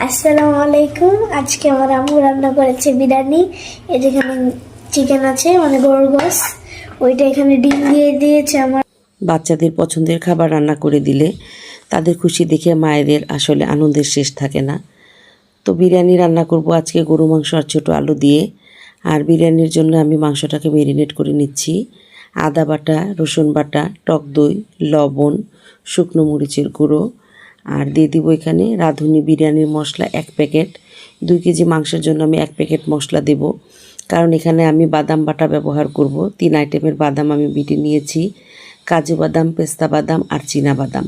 আসসালামু আলাইকুম। আজকে আমার আম্মু রান্না করেছে বিরিয়ানি। এখানে চিকেন আছে, মানে গরুর গোস, ওইটা এখানে ডিম দিয়ে দিয়েছে। আমার বাচ্চাদের পছন্দের খাবার রান্না করে দিলে তাদের খুশি দেখে মায়েদের আসলে আনন্দের শেষ থাকে না। তো বিরিয়ানি রান্না করব আজকে গরু মাংস আর ছোটো আলু দিয়ে। আর বিরিয়ানির জন্য আমি মাংসটাকে ম্যারিনেট করে নিচ্ছি। আদা বাটা, রসুন বাটা, টক দই, লবণ, শুকনো মরিচের গুঁড়ো, আর দিয়ে দিব এখানে রাঁধুনি বিরিয়ানির মশলা 1 প্যাকেট। 2 কেজি মাংসের জন্য আমি 1 প্যাকেট মশলা দেব, কারণ এখানে আমি বাদাম বাটা ব্যবহার করব। 3 আইটেমের বাদাম আমি বেটে নিয়েছি, কাজু বাদাম, পেস্তা বাদাম আর চীনা বাদাম।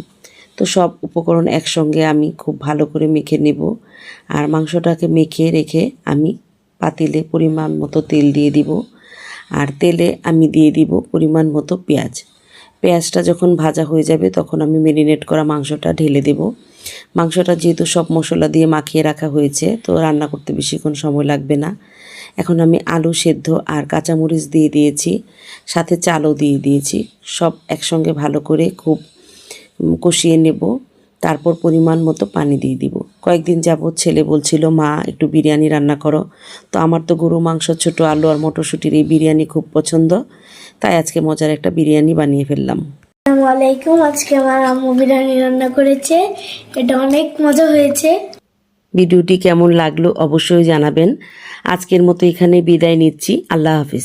তো সব উপকরণ একসঙ্গে আমি খুব ভালো করে মেখে নেব। আর মাংসটাকে মেখে রেখে আমি পাতিলে পরিমাণ মতো তেল দিয়ে দিব। আর তেলে আমি দিয়ে দিব পরিমাণ মতো পেঁয়াজ। পেঁয়াজটা যখন ভাজা হয়ে যাবে তখন আমি ম্যারিনেট করা মাংসটা ঢেলে দেব। মাংসটা যেহেতু সব মশলা দিয়ে মাখিয়ে রাখা হয়েছে, তো রান্না করতে বেশিক্ষণ সময় লাগবে না। এখন আমি আলু সেদ্ধ আর কাঁচামরিচ দিয়ে দিয়েছি, সাথে চালও দিয়ে দিয়েছি। সব একসঙ্গে ভালো করে খুব কষিয়ে নেব। তারপর পরিমাণ মতো পানি দিয়ে দিব। কয়েকদিন যাবৎ ছেলে বলছিল, মা একটু বিরিয়ানি রান্না করো। তো আমার তো গরু মাংস, ছোটো আলু আর মটরশুঁটির এই বিরিয়ানি খুব পছন্দ, তাই আজকে মজার একটা বিরিয়ানি বানিয়ে ফেললাম। আসসালামু আলাইকুম। আজকে আমার আম্মু বিরিয়ানি রান্না করেছে, এটা অনেক মজা হয়েছে। ভিডিওটি কেমন লাগলো অবশ্যই জানাবেন। আজকের মতো এখানে বিদায় নিচ্ছি। আল্লাহ হাফিজ।